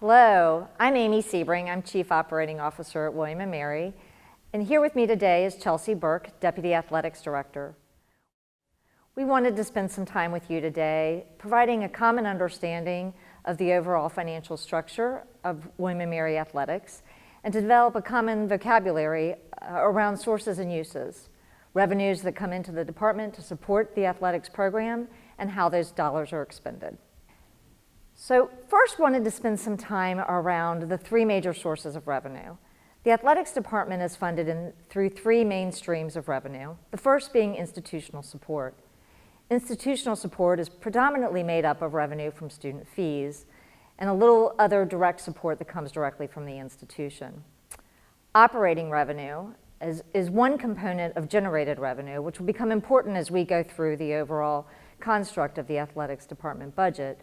Hello, I'm Amy Sebring. I'm Chief Operating Officer at William & Mary. And here with me today is Chelsey Burk, Deputy Athletics Director. We wanted to spend some time with you today providing a common understanding of the overall financial structure of William & Mary Athletics and to develop a common vocabulary around sources and uses, revenues that come into the department to support the athletics program, and how those dollars are expended. So first wanted to spend some time around the three major sources of revenue. The athletics department is funded through three main streams of revenue, the first being institutional support. Institutional support is predominantly made up of revenue from student fees and a little other direct support that comes directly from the institution. Operating revenue is one component of generated revenue, which will become important as we go through the overall construct of the athletics department budget.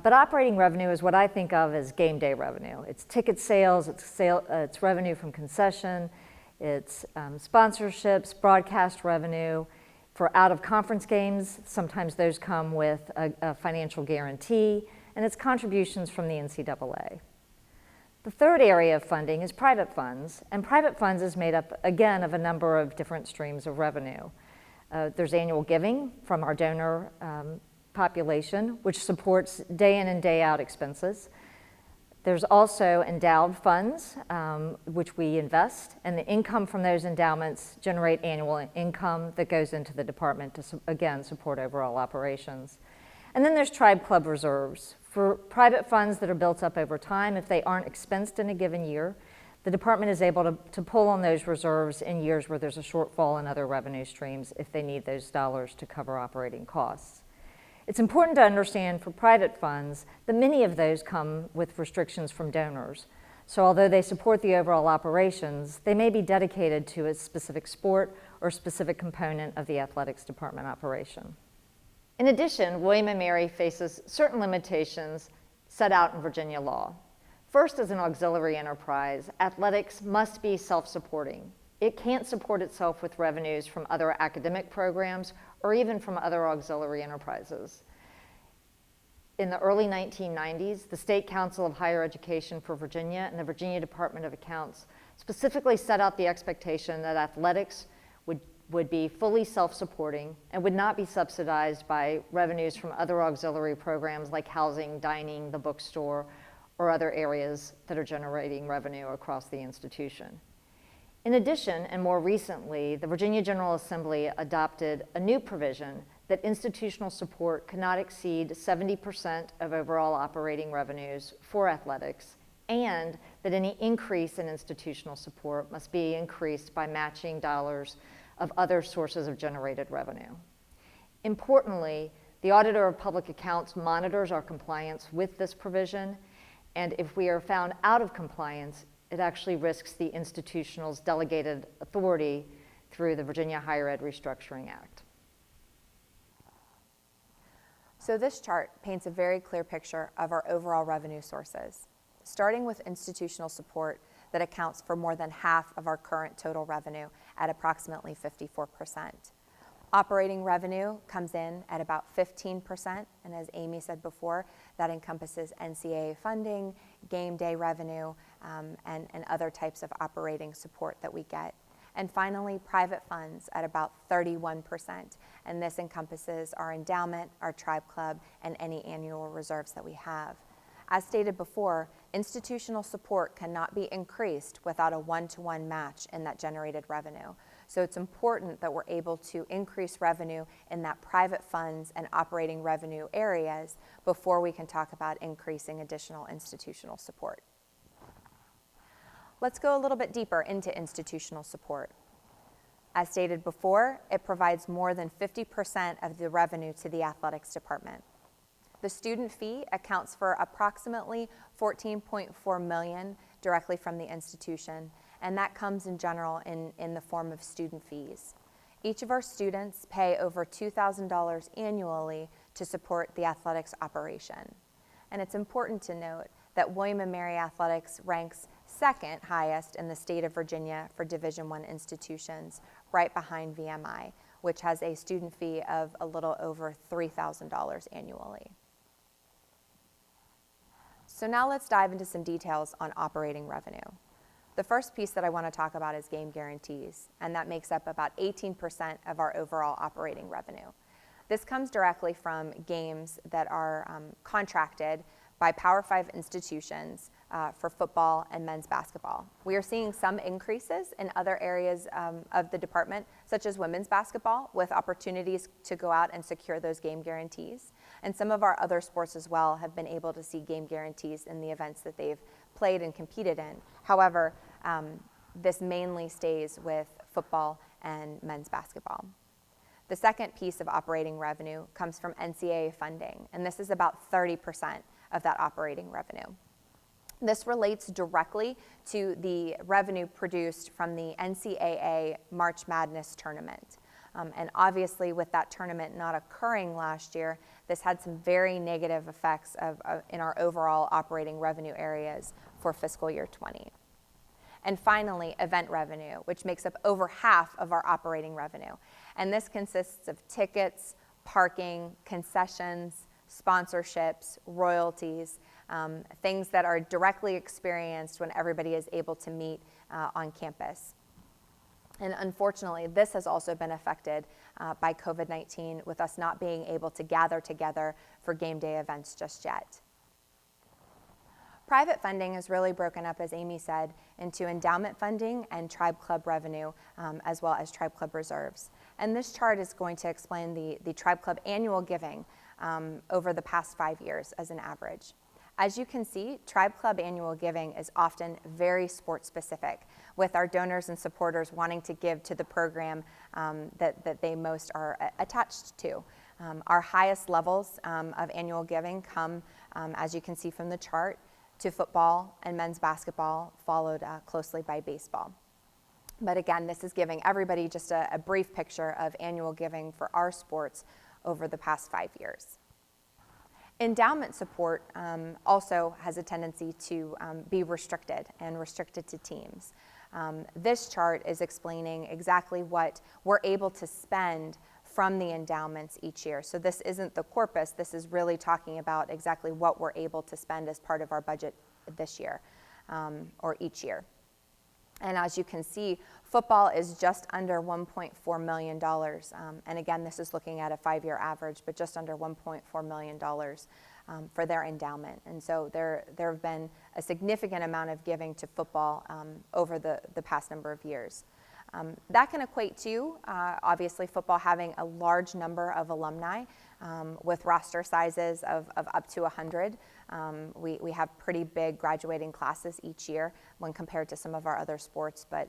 But operating revenue is what I think of as game day revenue. It's ticket sales, it's revenue from concession, it's sponsorships, broadcast revenue. For out-of-conference games, sometimes those come with a financial guarantee, and it's contributions from the NCAA. The third area of funding is private funds, and private funds is made up, again, of a number of different streams of revenue. There's annual giving from our donor population, which supports day in and day out expenses. There's also endowed funds, which we invest, and the income from those endowments generate annual income that goes into the department to, again, support overall operations. And then there's tribe club reserves. For private funds that are built up over time, if they aren't expensed in a given year, the department is able to pull on those reserves in years where there's a shortfall in other revenue streams if they need those dollars to cover operating costs. It's important to understand for private funds that many of those come with restrictions from donors. So although they support the overall operations, they may be dedicated to a specific sport or specific component of the athletics department operation. In addition, William & Mary faces certain limitations set out in Virginia law. First, as an auxiliary enterprise, athletics must be self-supporting. It can't support itself with revenues from other academic programs or even from other auxiliary enterprises. In the early 1990s, the State Council of Higher Education for Virginia and the Virginia Department of Accounts specifically set out the expectation that athletics would be fully self-supporting and would not be subsidized by revenues from other auxiliary programs like housing, dining, the bookstore, or other areas that are generating revenue across the institution. In addition, and more recently, the Virginia General Assembly adopted a new provision that institutional support cannot exceed 70% of overall operating revenues for athletics, and that any increase in institutional support must be increased by matching dollars of other sources of generated revenue. Importantly, the Auditor of Public Accounts monitors our compliance with this provision, and if we are found out of compliance, it actually risks the institutional's delegated authority through the Virginia Higher Ed Restructuring Act. So this chart paints a very clear picture of our overall revenue sources, starting with institutional support that accounts for more than half of our current total revenue at approximately 54%. Operating revenue comes in at about 15%, and as Amy said before, that encompasses NCAA funding, game day revenue, and other types of operating support that we get. And finally, private funds at about 31%, and this encompasses our endowment, our tribe club, and any annual reserves that we have. As stated before, institutional support cannot be increased without a one-to-one match in that generated revenue. So it's important that we're able to increase revenue in that private funds and operating revenue areas before we can talk about increasing additional institutional support. Let's go a little bit deeper into institutional support. As stated before, it provides more than 50% of the revenue to the athletics department. The student fee accounts for approximately $14.4 million directly from the institution, and that comes in general in the form of student fees. Each of our students pay over $2,000 annually to support the athletics operation. And it's important to note that William & Mary Athletics ranks second highest in the state of Virginia for Division I institutions, right behind VMI, which has a student fee of a little over $3,000 annually. So now let's dive into some details on operating revenue. The first piece that I want to talk about is game guarantees, and that makes up about 18% of our overall operating revenue. This comes directly from games that are contracted by Power 5 institutions for football and men's basketball. We are seeing some increases in other areas of the department, such as women's basketball, with opportunities to go out and secure those game guarantees. And some of our other sports as well have been able to see game guarantees in the events that they've played and competed in. However, this mainly stays with football and men's basketball. The second piece of operating revenue comes from NCAA funding, and this is about 30% of that operating revenue. This relates directly to the revenue produced from the NCAA March Madness tournament. And obviously, with that tournament not occurring last year, this had some very negative effects in our overall operating revenue areas for fiscal year 20. And finally, event revenue, which makes up over half of our operating revenue. And this consists of tickets, parking, concessions, sponsorships, royalties, things that are directly experienced when everybody is able to meet on campus. And unfortunately, this has also been affected by COVID-19, with us not being able to gather together for game day events just yet. Private funding is really broken up, as Amy said, into endowment funding and tribe club revenue, as well as tribe club reserves. And this chart is going to explain the tribe club annual giving over the past 5 years as an average. As you can see, tribe club annual giving is often very sport specific, with our donors and supporters wanting to give to the program that they most are attached to. Our highest levels of annual giving come, as you can see from the chart, to football and men's basketball, followed closely by baseball. But again, this is giving everybody just a brief picture of annual giving for our sports over the past 5 years. Endowment support also has a tendency to be restricted to teams. This chart is explaining exactly what we're able to spend from the endowments each year. So this isn't the corpus, this is really talking about exactly what we're able to spend as part of our budget this year, or each year. And as you can see, football is just under $1.4 million. And again, this is looking at a 5-year average, but just under $1.4 million for their endowment. And so there have been a significant amount of giving to football over the past number of years. That can equate to, obviously, football having a large number of alumni with roster sizes of up to 100. We have pretty big graduating classes each year when compared to some of our other sports, but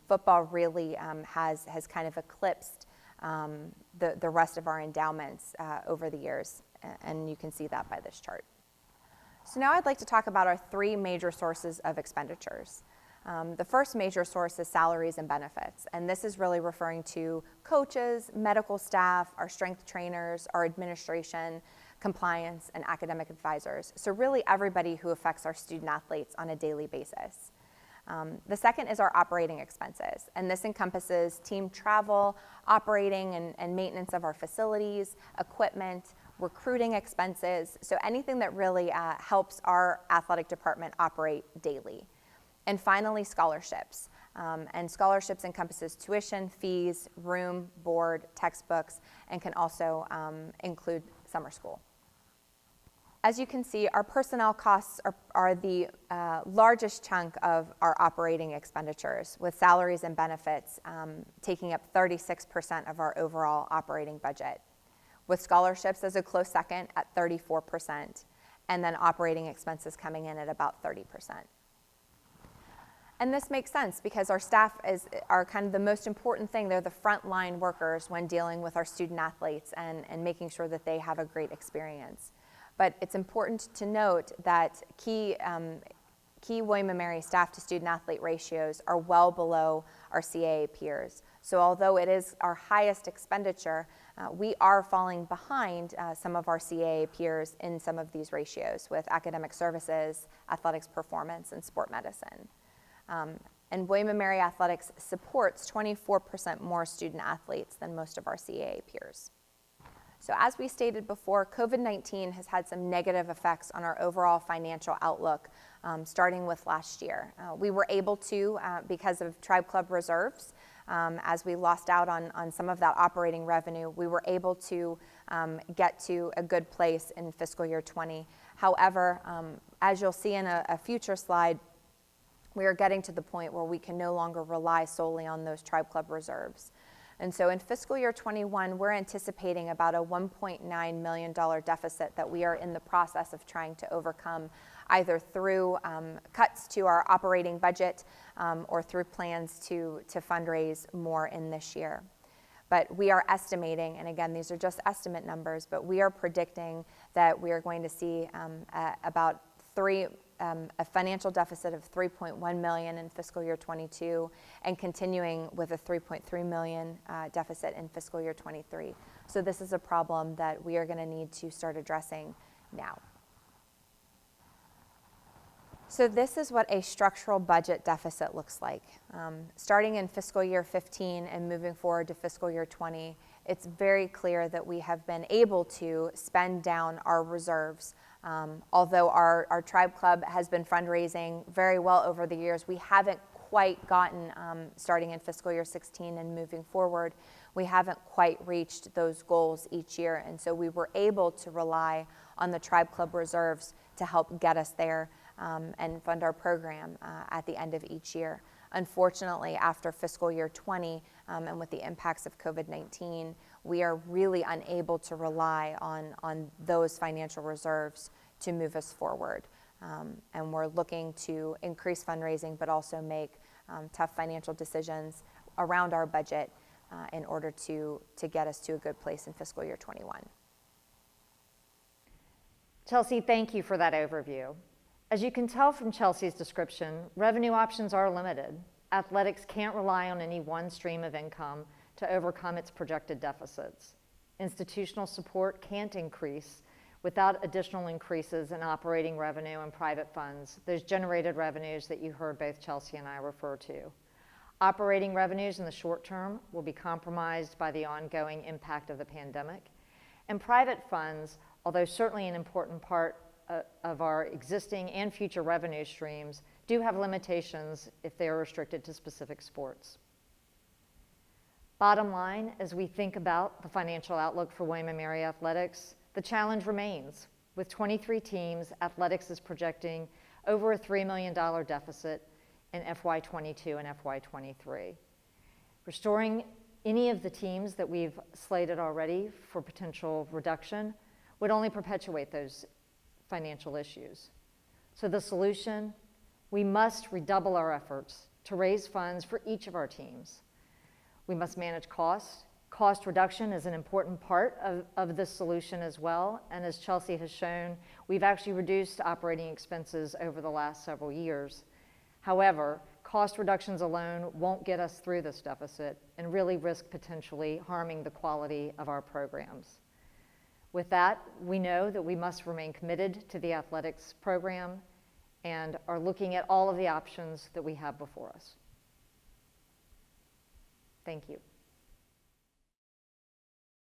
football really has kind of eclipsed the rest of our endowments over the years, and you can see that by this chart. So now I'd like to talk about our 3 major sources of expenditures. The first major source is salaries and benefits, and this is really referring to coaches, medical staff, our strength trainers, our administration, compliance, and academic advisors. So really everybody who affects our student athletes on a daily basis. The second is our operating expenses, and this encompasses team travel, operating and maintenance of our facilities, equipment, recruiting expenses, so anything that really helps our athletic department operate daily. And finally, scholarships. And scholarships encompasses tuition, fees, room, board, textbooks, and can also include summer school. As you can see, our personnel costs are the largest chunk of our operating expenditures, with salaries and benefits taking up 36% of our overall operating budget, with scholarships as a close second at 34%, and then operating expenses coming in at about 30%. And this makes sense because our staff are kind of the most important thing. They're the frontline workers when dealing with our student athletes and making sure that they have a great experience. But it's important to note that key William & Mary staff to student athlete ratios are well below our CAA peers. So although it is our highest expenditure, we are falling behind some of our CAA peers in some of these ratios with academic services, athletics performance, and sport medicine. And William & Mary Athletics supports 24% more student athletes than most of our CAA peers. So as we stated before, COVID-19 has had some negative effects on our overall financial outlook, starting with last year. We were able to, because of Tribe Club reserves, as we lost out on some of that operating revenue, we were able to get to a good place in fiscal year 20. However, as you'll see in a future slide, we are getting to the point where we can no longer rely solely on those Tribe Club reserves. And so in fiscal year 21, we're anticipating about a $1.9 million deficit that we are in the process of trying to overcome, either through cuts to our operating budget or through plans to fundraise more in this year. But we are estimating, and again, these are just estimate numbers, but we are predicting that we are going to see about a financial deficit of $3.1 million in fiscal year 22 and continuing with a $3.3 million deficit in fiscal year 23. So this is a problem that we are going to need to start addressing now. So this is what a structural budget deficit looks like. Starting in fiscal year 15 and moving forward to fiscal year 20, it's very clear that we have been able to spend down our reserves. Although our Tribe Club has been fundraising very well over the years, we haven't quite gotten, starting in fiscal year 16 and moving forward, we haven't quite reached those goals each year. And so we were able to rely on the Tribe Club reserves to help get us there and fund our program at the end of each year. Unfortunately, after fiscal year 20 and with the impacts of COVID-19, we are really unable to rely on those financial reserves to move us forward. And we're looking to increase fundraising, but also make tough financial decisions around our budget in order to get us to a good place in fiscal year 21. Chelsey, thank you for that overview. As you can tell from Chelsey's description, revenue options are limited. Athletics can't rely on any one stream of income to overcome its projected deficits. Institutional support can't increase without additional increases in operating revenue and private funds, those generated revenues that you heard both Chelsey and I refer to. Operating revenues in the short term will be compromised by the ongoing impact of the pandemic, and private funds, although certainly an important part of our existing and future revenue streams, do have limitations if they are restricted to specific sports. Bottom line, as we think about the financial outlook for William & Mary Athletics, the challenge remains. With 23 teams, athletics is projecting over a $3 million deficit in FY22 and FY23. Restoring any of the teams that we've slated already for potential reduction would only perpetuate those financial issues. So the solution, we must redouble our efforts to raise funds for each of our teams. We must manage costs. Cost reduction is an important part of this solution as well. And as Chelsey has shown, we've actually reduced operating expenses over the last several years. However, cost reductions alone won't get us through this deficit and really risk potentially harming the quality of our programs. With that, we know that we must remain committed to the athletics program and are looking at all of the options that we have before us. Thank you.